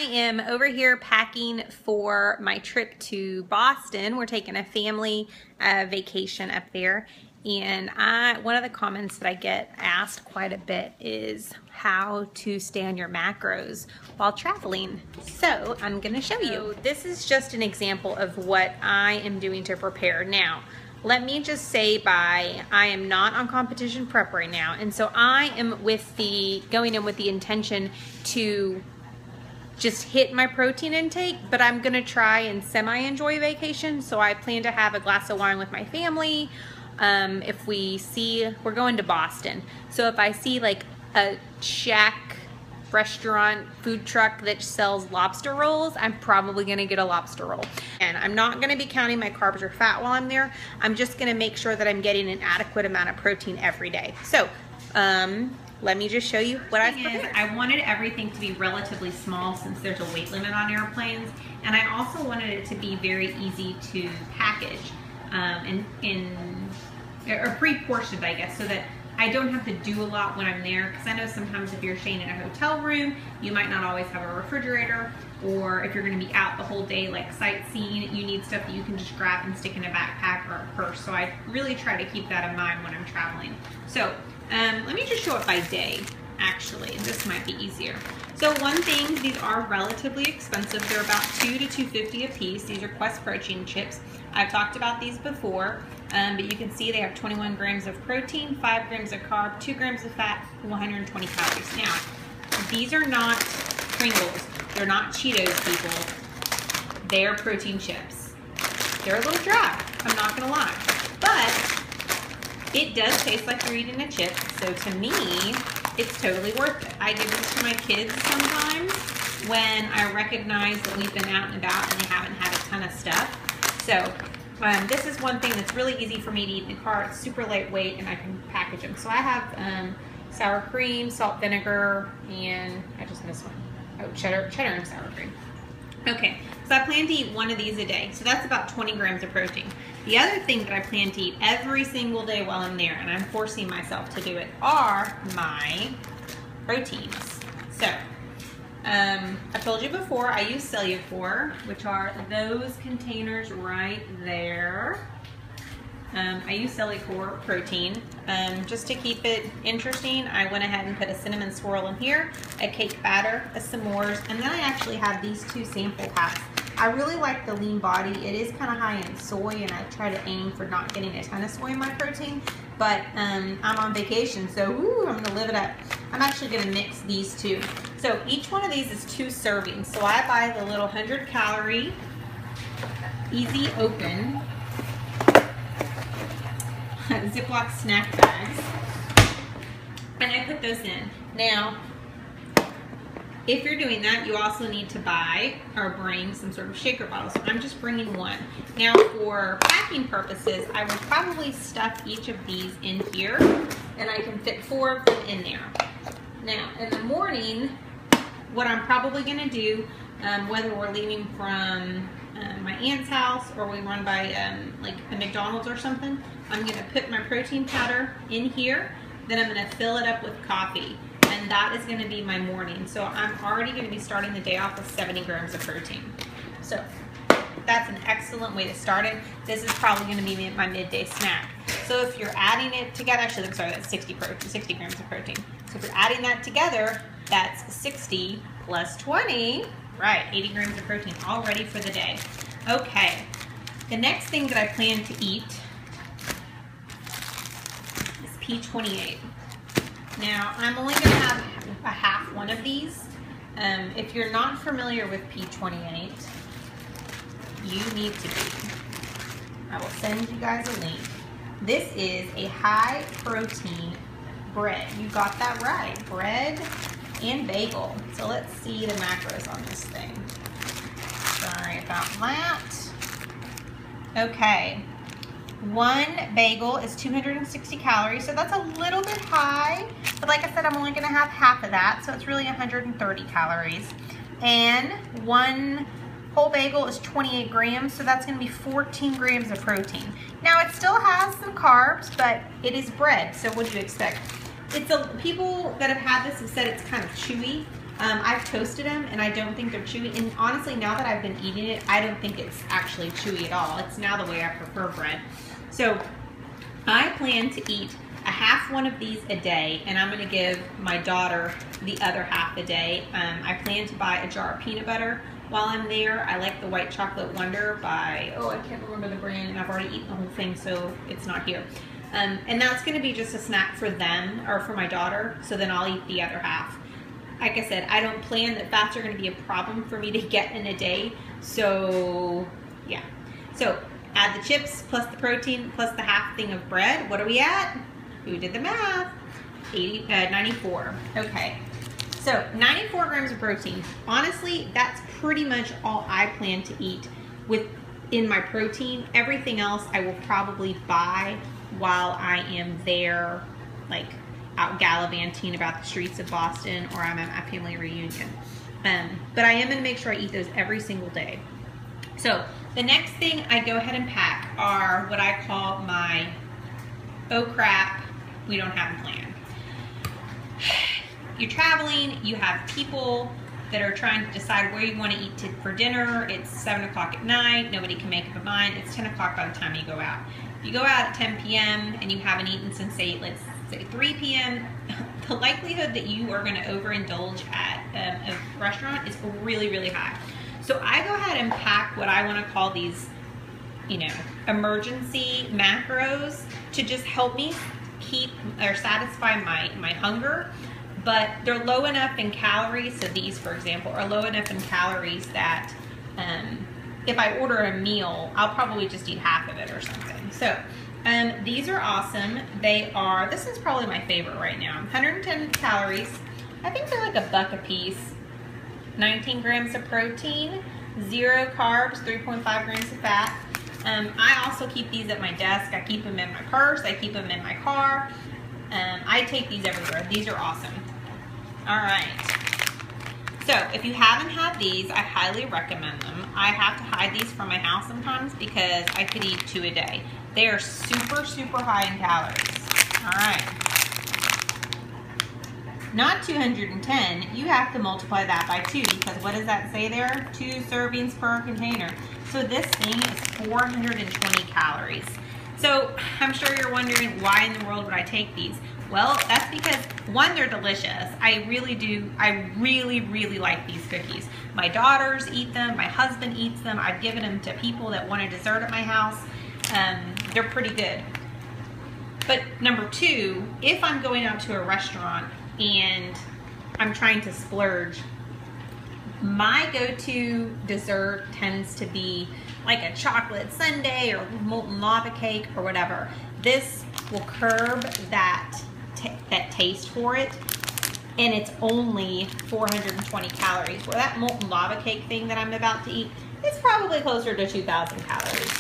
am over here packing for my trip to Boston. We're taking a family vacation up there. And one of the comments that I get asked quite a bit is how to stay on your macros while traveling. So I'm gonna show you. So this is just an example of what I am doing to prepare. Now, let me just say I am not on competition prep right now. And so I am going in with the intention to just hit my protein intake, but I'm gonna try and semi-enjoy vacation. So I plan to have a glass of wine with my family. If we're going to Boston. So if I see like a shack restaurant food truck that sells lobster rolls, I'm probably gonna get a lobster roll. And I'm not gonna be counting my carbs or fat while I'm there. I'm just gonna make sure that I'm getting an adequate amount of protein every day. So, let me just show you what I've prepared. I wanted everything to be relatively small since there's a weight limit on airplanes. And I also wanted it to be very easy to package or pre-portioned, I guess, so that I don't have to do a lot when I'm there, because I know sometimes if you're staying in a hotel room, you might not always have a refrigerator, or if you're going to be out the whole day like sightseeing, you need stuff that you can just grab and stick in a backpack or a purse. So I really try to keep that in mind when I'm traveling. So let me just show it by day, actually. This might be easier. So one thing, these are relatively expensive. They're about $2 to $2.50 a piece. These are Quest protein chips. I've talked about these before, but you can see they have 21 grams of protein, 5 grams of carb, 2 grams of fat, 120 calories. Now, these are not Pringles. They're not Cheetos, people. They're protein chips. They're a little dry, I'm not gonna lie. But it does taste like you're eating a chip, so to me, it's totally worth it. I give this to my kids sometimes when I recognize that we've been out and about and they haven't had a ton of stuff. So this is one thing that's really easy for me to eat in the car. It's super lightweight and I can package them. So I have sour cream, salt, vinegar, and I just missed one. Oh, cheddar and sour cream. Okay, so I plan to eat one of these a day. So that's about 20 grams of protein. The other thing that I plan to eat every single day while I'm there, and I'm forcing myself to do it, are my proteins. So, I told you before, I use Cellucor, which are those containers right there. I use Cellucor protein. Just to keep it interesting, I went ahead and put a cinnamon swirl in here, a cake batter, a s'mores, and then I actually have these 2 sample packs. I really like the lean body. It is kind of high in soy, and I try to aim for not getting a ton of soy in my protein, but I'm on vacation, so I'm gonna live it up. I'm actually gonna mix these 2. So each one of these is 2 servings. So I buy the little 100-calorie, easy open, Ziploc snack bags, and I put those in. Now, if you're doing that, you also need to buy or bring some sort of shaker bottle. So I'm just bringing one. Now, for packing purposes, I will probably stuff each of these in here, and I can fit 4 of them in there. Now, in the morning, what I'm probably gonna do, whether we're leaving from my aunt's house or we run by like a McDonald's or something, I'm gonna put my protein powder in here, then I'm gonna fill it up with coffee. And that is gonna be my morning. So I'm already gonna be starting the day off with 70 grams of protein. So that's an excellent way to start it. This is probably gonna be my midday snack. So if you're adding it together, actually, I'm sorry, that's 60 grams of protein. So if you're adding that together, that's 60 plus 20, right, 80 grams of protein, all ready for the day. Okay, the next thing that I plan to eat is P28. Now, I'm only going to have a half one of these. If you're not familiar with P28, you need to be. I will send you guys a link. This is a high protein bread. You got that right. Bread and bagel. So let's see the macros on this thing. Sorry about that. Okay. 1 bagel is 260 calories, so that's a little bit high, but like I said, I'm only gonna have half of that, so it's really 130 calories. And 1 whole bagel is 28 grams, so that's gonna be 14 grams of protein. Now, it still has some carbs, but it is bread, so what do you expect? People that have had this have said it's kind of chewy. I've toasted them and I don't think they're chewy. And honestly, now that I've been eating it, I don't think it's actually chewy at all. It's now the way I prefer bread. So I plan to eat a half one of these a day, and I'm gonna give my daughter the other half a day. I plan to buy a jar of peanut butter while I'm there. I like the White Chocolate Wonder by, oh, I can't remember the brand, and I've already eaten the whole thing, so it's not here. And that's gonna be just a snack for them, or for my daughter, so then I'll eat the other half. Like I said, I don't plan that fats are gonna be a problem for me to get in a day, so yeah. So add the chips plus the protein plus the half thing of bread. What are we at? Who did the math? 94. Okay. So 94 grams of protein. Honestly, that's pretty much all I plan to eat in my protein. Everything else I will probably buy while I am there, like out gallivanting about the streets of Boston, or I'm at my family reunion. But I am gonna make sure I eat those every single day. So the next thing I go ahead and pack are what I call my oh crap, we don't have a plan. You're traveling, you have people that are trying to decide where you want to eat for dinner. It's 7 o'clock at night, nobody can make up a mind. It's 10 o'clock by the time you go out. If you go out at 10 p.m. and you haven't eaten since, let's say 3 p.m., the likelihood that you are going to overindulge at a restaurant is really, really high. So I go ahead and pack what I want to call these, emergency macros to just help me keep or satisfy my hunger, but they're low enough in calories. So these, for example, are low enough in calories that if I order a meal, I'll probably just eat half of it or something. So these are awesome. This is probably my favorite right now. 110 calories. I think they're like $1 a piece. 19 grams of protein, 0 carbs, 3.5 grams of fat. I also keep these at my desk. I keep them in my purse. I keep them in my car. I take these everywhere. These are awesome. All right. So if you haven't had these, I highly recommend them. I have to hide these from my house sometimes because I could eat 2 a day. They are super, super high in calories. All right. Not 210, you have to multiply that by 2, because what does that say there? 2 servings per container. So this thing is 420 calories. So I'm sure you're wondering, why in the world would I take these? Well, that's because, one, they're delicious. I really do. I really, really like these cookies. My daughters eat them. My husband eats them. I've given them to people that want a dessert at my house. They're pretty good. But number 2, if I'm going out to a restaurant and I'm trying to splurge, my go-to dessert tends to be like a chocolate sundae or molten lava cake or whatever. This will curb that taste for it, and it's only 420 calories. Where that molten lava cake thing that I'm about to eat is probably closer to 2,000 calories.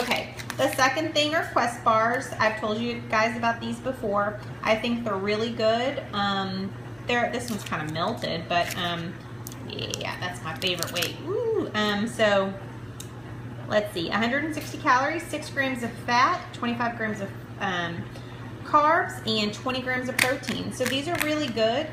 Okay, the second thing are Quest bars. I've told you guys about these before. I think they're really good. This one's kind of melted, but yeah, that's my favorite weight. Woo. So let's see, 160 calories, 6 grams of fat, 25 grams of carbs, and 20 grams of protein. So these are really good.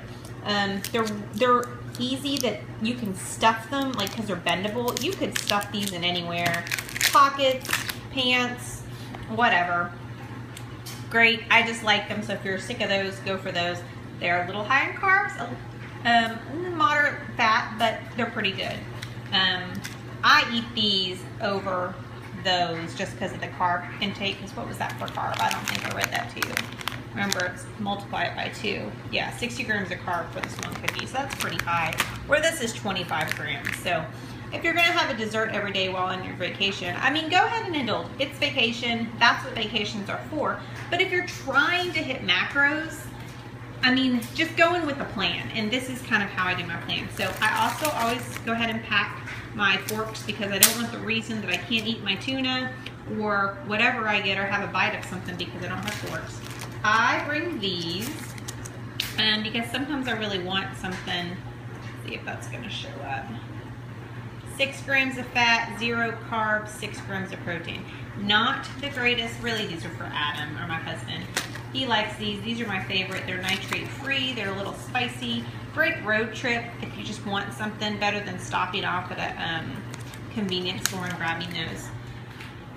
They're easy that you can stuff them, like, because they're bendable. You could stuff these in anywhere, pockets, pants, whatever. Great. I just like them. So if you're sick of those, go for those. They're a little high in carbs, moderate fat, but they're pretty good. I eat these over those just because of the carb intake. Because what was that for carb? I don't think I read that to you. Remember, it's multiply it by 2. Yeah, 60 grams of carb for this one cookie, so that's pretty high. Where this is 25 grams. So if you're gonna have a dessert every day while on your vacation, I mean, go ahead and indulge. It's vacation. That's what vacations are for. But if you're trying to hit macros, I mean, just go in with a plan, and this is kind of how I do my plan. So I also always go ahead and pack my forks, because I don't want the reason that I can't eat my tuna or whatever I get, or have a bite of something because I don't have forks. I bring these because sometimes I really want something. Let's see if that's going to show up. 6 grams of fat, 0 carbs, 6 grams of protein. Not the greatest. Really, these are for Adam, or my husband. He likes these. These are my favorite. They're nitrate free. They're a little spicy. Great road trip if you just want something better than stopping off at a convenience store and grabbing those.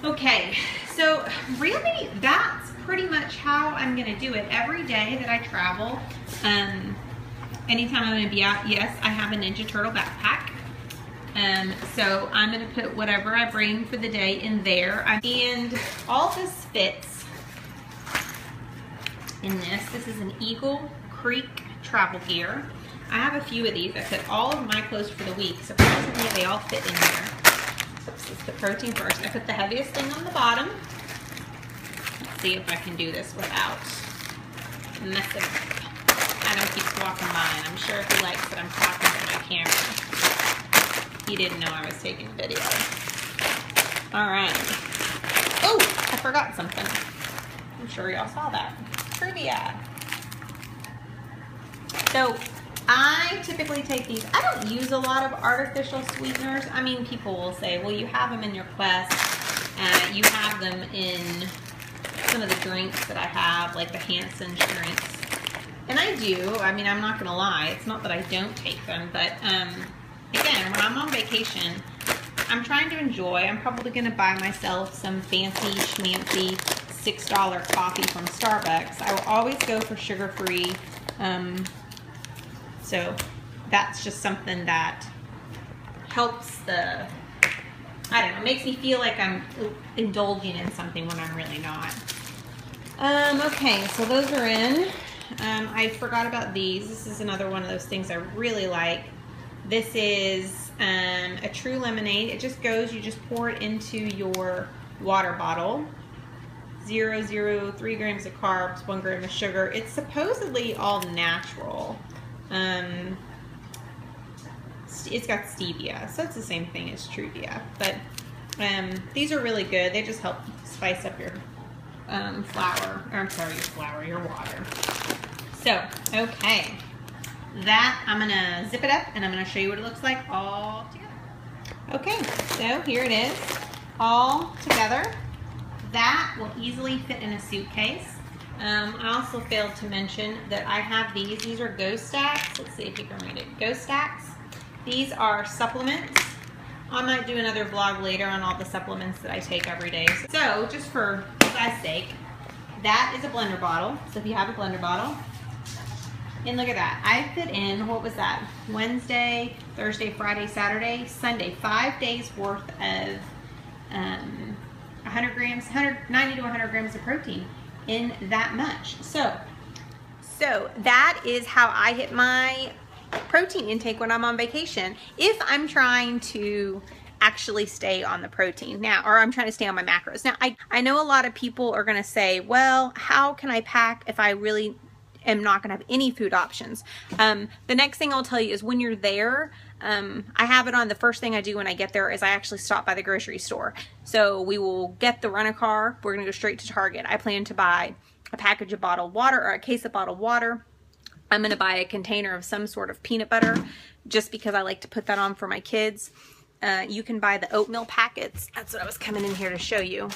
Okay, so really that's pretty much how I'm gonna do it every day that I travel. Anytime I'm gonna be out, yes, I have a Ninja Turtle backpack. So I'm gonna put whatever I bring for the day in there. And all this fits in this. This is an Eagle Creek travel gear. I have a few of these. I put all of my clothes for the week. Surprisingly, they all fit in there. This is the protein first. I put the heaviest thing on the bottom. Let's see if I can do this without messing up. Adam keeps walking by, and I'm sure he likes that I'm talking to my camera. He didn't know I was taking video. All right. Oh, I forgot something. I'm sure y'all saw that. Trivia. So I typically take these. I don't use a lot of artificial sweeteners. I mean, people will say, well, you have them in your Quest. You have them in some of the drinks that I have, like the Hansen's drinks. And I do. I mean, I'm not going to lie. It's not that I don't take them. But, again, when I'm on vacation, I'm trying to enjoy. I'm probably going to buy myself some fancy schmancy $6 coffee from Starbucks. I will always go for sugar-free. So that's just something that helps the, I don't know, makes me feel like I'm indulging in something when I'm really not. Okay, so those are in. I forgot about these. This is another one of those things I really like. This is a True Lemonade. It just goes, you just pour it into your water bottle. 3 grams of carbs, 1 gram of sugar. It's supposedly all natural. It's got stevia, so it's the same thing as Truvia. But these are really good. They just help spice up your your water. So, okay. That, I'm gonna zip it up and I'm gonna show you what it looks like all together. Okay, so here it is, all together. That will easily fit in a suitcase. I also failed to mention that I have these. These are Go Stacks. Let's see if you can read it. Go Stacks. These are supplements. I might do another vlog later on all the supplements that I take every day. So just for size sake, that is a blender bottle. So if you have a blender bottle, and look at that. I fit in, what was that? Wednesday, Thursday, Friday, Saturday, Sunday. 5 days worth of 100 grams, 90 to 100 grams of protein in that much. So that is how I hit my protein intake when I'm on vacation. If I'm trying to actually stay on the protein now, or I'm trying to stay on my macros. Now, I know a lot of people are gonna say, well, how can I pack if I really am not gonna have any food options? The next thing I'll tell you is when you're there, I have it on. The first thing I do when I get there is I actually stop by the grocery store. So we will get the rent-a-car. We're gonna go straight to Target. I plan to buy a package of bottled water or a case of bottled water. I'm gonna buy a container of some sort of peanut butter just because I like to put that on for my kids. You can buy the oatmeal packets. That's what I was coming in here to show you.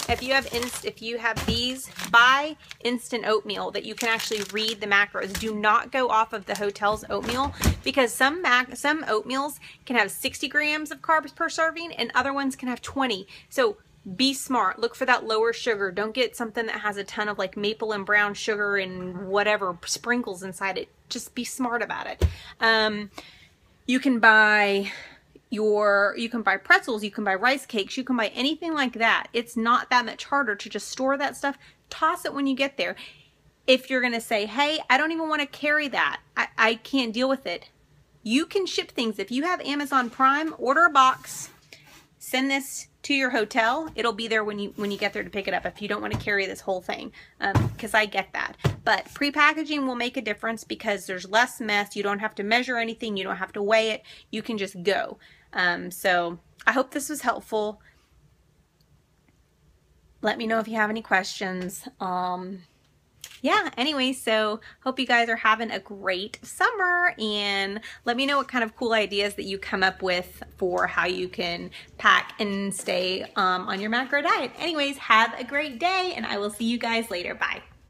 If you have these, buy instant oatmeal that you can actually read the macros. Do not go off of the hotel's oatmeal because some oatmeals can have 60 grams of carbs per serving and other ones can have 20. So be smart. Look for that lower sugar. Don't get something that has a ton of like maple and brown sugar and whatever sprinkles inside it. Just be smart about it. You can buy pretzels, you can buy rice cakes, you can buy anything like that. It's not that much harder to just store that stuff. Toss it when you get there. If you're gonna say, hey, I don't even want to carry that, I can't deal with it, you can ship things. If you have Amazon Prime, order a box, send this to your hotel. It'll be there when you get there to pick it up if you don't want to carry this whole thing, because I get that. But pre-packaging will make a difference because there's less mess. You don't have to measure anything. You don't have to weigh it. You can just go. So I hope this was helpful. Let me know if you have any questions. Yeah, anyway, so hope you guys are having a great summer, and let me know what kind of cool ideas that you come up with for how you can pack and stay on your macro diet. Anyways, have a great day, and I will see you guys later. Bye.